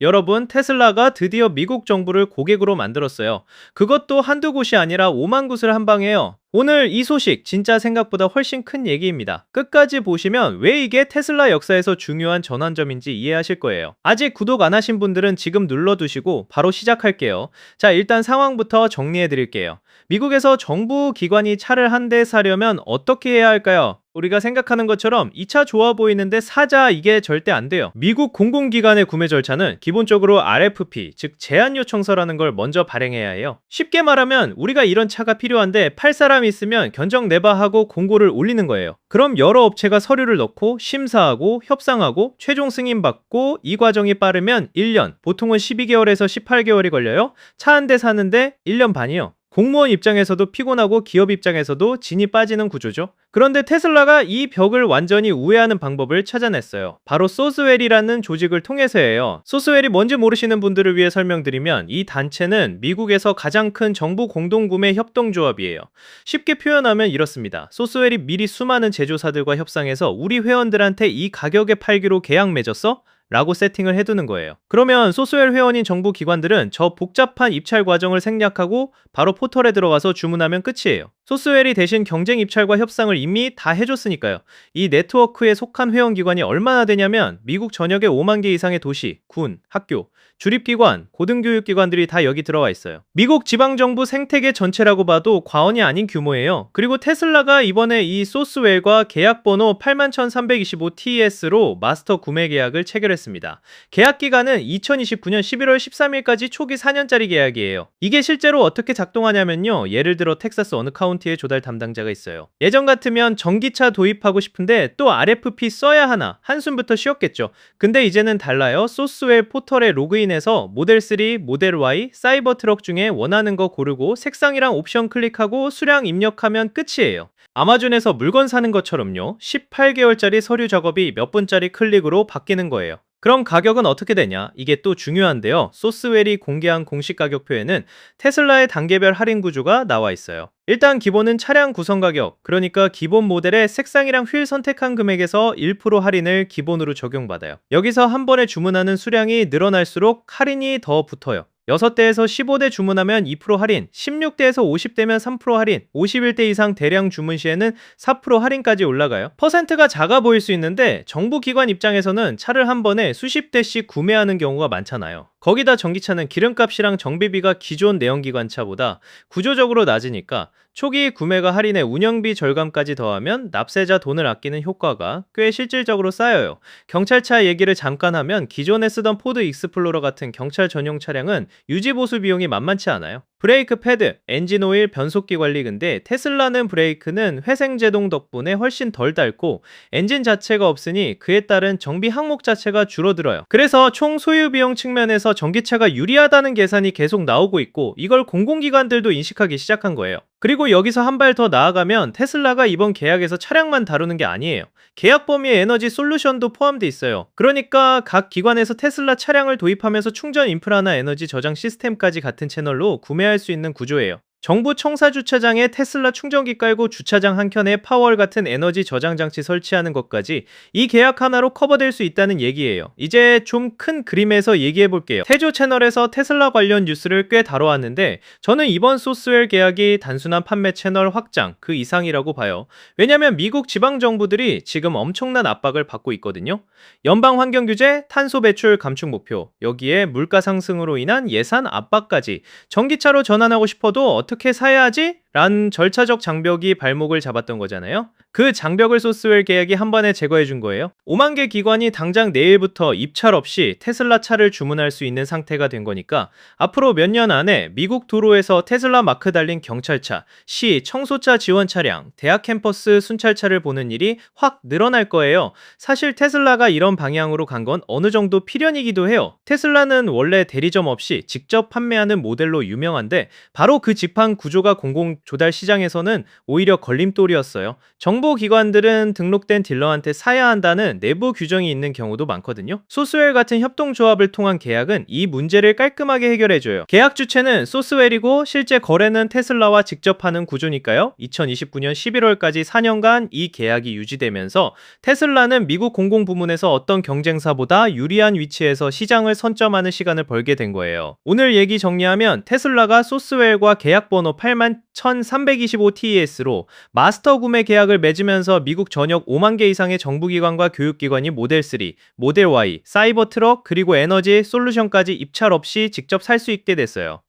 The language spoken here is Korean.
여러분, 테슬라가 드디어 미국 정부를 고객으로 만들었어요. 그것도 한두 곳이 아니라 5만 곳을 한 방에요. 오늘 이 소식 진짜 생각보다 훨씬 큰 얘기입니다. 끝까지 보시면 왜 이게 테슬라 역사에서 중요한 전환점인지 이해하실 거예요. 아직 구독 안 하신 분들은 지금 눌러두시고 바로 시작할게요. 자, 일단 상황부터 정리해 드릴게요. 미국에서 정부 기관이 차를 한 대 사려면 어떻게 해야 할까요? 우리가 생각하는 것처럼 이 차 좋아 보이는데 사자, 이게 절대 안 돼요. 미국 공공기관의 구매 절차는 기본적으로 RFP, 즉 제안 요청서라는 걸 먼저 발행해야 해요. 쉽게 말하면 우리가 이런 차가 필요한데 팔 사람이 있으면 견적 내봐 하고 공고를 올리는 거예요. 그럼 여러 업체가 서류를 넣고 심사하고 협상하고 최종 승인받고, 이 과정이 빠르면 1년, 보통은 12개월에서 18개월이 걸려요. 차 한 대 사는데 1년 반이요. 공무원 입장에서도 피곤하고 기업 입장에서도 진이 빠지는 구조죠. 그런데 테슬라가 이 벽을 완전히 우회하는 방법을 찾아냈어요. 바로 소스웰이라는 조직을 통해서예요. 소스웰이 뭔지 모르시는 분들을 위해 설명드리면, 이 단체는 미국에서 가장 큰 정부 공동구매 협동조합이에요. 쉽게 표현하면 이렇습니다. 소스웰이 미리 수많은 제조사들과 협상해서 우리 회원들한테 이 가격에 팔기로 계약 맺었어? 라고 세팅을 해두는 거예요. 그러면 소스웰 회원인 정부 기관들은 저 복잡한 입찰 과정을 생략하고 바로 포털에 들어가서 주문하면 끝이에요. 소스웰이 대신 경쟁 입찰과 협상을 이미 다 해줬으니까요. 이 네트워크에 속한 회원기관이 얼마나 되냐면, 미국 전역에 5만 개 이상의 도시, 군, 학교, 주립기관, 고등교육기관들이 다 여기 들어와 있어요. 미국 지방정부 생태계 전체라고 봐도 과언이 아닌 규모예요. 그리고 테슬라가 이번에 이 소스웰과 계약번호 81,325TS로 마스터 구매 계약을 체결했습니다. 계약 기간은 2029년 11월 13일까지 초기 4년짜리 계약이에요. 이게 실제로 어떻게 작동하냐면요. 예를 들어 텍사스 어느 카운티에 조달 담당자가 있어요. 예전 같으면 전기차 도입하고 싶은데 또 RFP 써야 하나, 한숨부터 쉬었겠죠. 근데 이제는 달라요. 소스웰 포털에 로그인해서 모델 3, 모델 Y, 사이버 트럭 중에 원하는 거 고르고 색상이랑 옵션 클릭하고 수량 입력하면 끝이에요. 아마존에서 물건 사는 것처럼요. 18개월짜리 서류 작업이 몇 분짜리 클릭으로 바뀌는 거예요. 그럼 가격은 어떻게 되냐? 이게 또 중요한데요. 소스웰이 공개한 공식 가격표에는 테슬라의 단계별 할인 구조가 나와 있어요. 일단 기본은 차량 구성 가격, 그러니까 기본 모델의 색상이랑 휠 선택한 금액에서 1% 할인을 기본으로 적용받아요. 여기서 한 번에 주문하는 수량이 늘어날수록 할인이 더 붙어요. 6대에서 15대 주문하면 2% 할인, 16대에서 50대면 3% 할인, 51대 이상 대량 주문 시에는 4% 할인까지 올라가요. 퍼센트가 작아 보일 수 있는데 정부 기관 입장에서는 차를 한 번에 수십 대씩 구매하는 경우가 많잖아요. 거기다 전기차는 기름값이랑 정비비가 기존 내연기관차보다 구조적으로 낮으니까 초기 구매가 할인에 운영비 절감까지 더하면 납세자 돈을 아끼는 효과가 꽤 실질적으로 쌓여요. 경찰차 얘기를 잠깐 하면, 기존에 쓰던 포드 익스플로러 같은 경찰 전용 차량은 유지보수 비용이 만만치 않아요. 브레이크 패드, 엔진 오일, 변속기 관리. 근데 테슬라는 브레이크는 회생제동 덕분에 훨씬 덜 닳고 엔진 자체가 없으니 그에 따른 정비 항목 자체가 줄어들어요. 그래서 총 소유 비용 측면에서 전기차가 유리하다는 계산이 계속 나오고 있고, 이걸 공공기관들도 인식하기 시작한 거예요. 그리고 여기서 한 발 더 나아가면 테슬라가 이번 계약에서 차량만 다루는 게 아니에요. 계약 범위에 에너지 솔루션도 포함돼 있어요. 그러니까 각 기관에서 테슬라 차량을 도입하면서 충전 인프라나 에너지 저장 시스템까지 같은 채널로 구매할 수 있는 구조예요. 정부 청사 주차장에 테슬라 충전기 깔고 주차장 한켠에 파월 같은 에너지 저장 장치 설치하는 것까지 이 계약 하나로 커버될 수 있다는 얘기예요. 이제 좀 큰 그림에서 얘기해 볼게요. 태조 채널에서 테슬라 관련 뉴스를 꽤 다뤄왔는데, 저는 이번 소스웰 계약이 단순한 판매 채널 확장 그 이상이라고 봐요. 왜냐면 미국 지방 정부들이 지금 엄청난 압박을 받고 있거든요. 연방 환경 규제, 탄소 배출 감축 목표, 여기에 물가 상승으로 인한 예산 압박까지, 전기차로 전환하고 싶어도 어떻게 사야 하지? 란 절차적 장벽이 발목을 잡았던 거잖아요. 그 장벽을 소스웰 계약이 한 번에 제거해 준 거예요. 5만 개 기관이 당장 내일부터 입찰 없이 테슬라 차를 주문할 수 있는 상태가 된 거니까, 앞으로 몇 년 안에 미국 도로에서 테슬라 마크 달린 경찰차, 시, 청소차 지원 차량, 대학 캠퍼스 순찰차를 보는 일이 확 늘어날 거예요. 사실 테슬라가 이런 방향으로 간 건 어느 정도 필연이기도 해요. 테슬라는 원래 대리점 없이 직접 판매하는 모델로 유명한데, 바로 그 지판 구조가 공공기관 조달 시장에서는 오히려 걸림돌이었어요. 정보기관들은 등록된 딜러한테 사야 한다는 내부 규정이 있는 경우도 많거든요. 소스웰 같은 협동조합을 통한 계약은 이 문제를 깔끔하게 해결해줘요. 계약 주체는 소스웰이고 실제 거래는 테슬라와 직접 하는 구조니까요. 2029년 11월까지 4년간 이 계약이 유지되면서 테슬라는 미국 공공부문에서 어떤 경쟁사보다 유리한 위치에서 시장을 선점하는 시간을 벌게 된 거예요. 오늘 얘기 정리하면 테슬라가 소스웰과 계약번호 81,325TES로 마스터 구매 계약을 맺으면서 미국 전역 5만 개 이상의 정부기관과 교육기관이 모델 3, 모델 Y, 사이버 트럭 그리고 에너지 솔루션까지 입찰 없이 직접 살 수 있게 됐어요.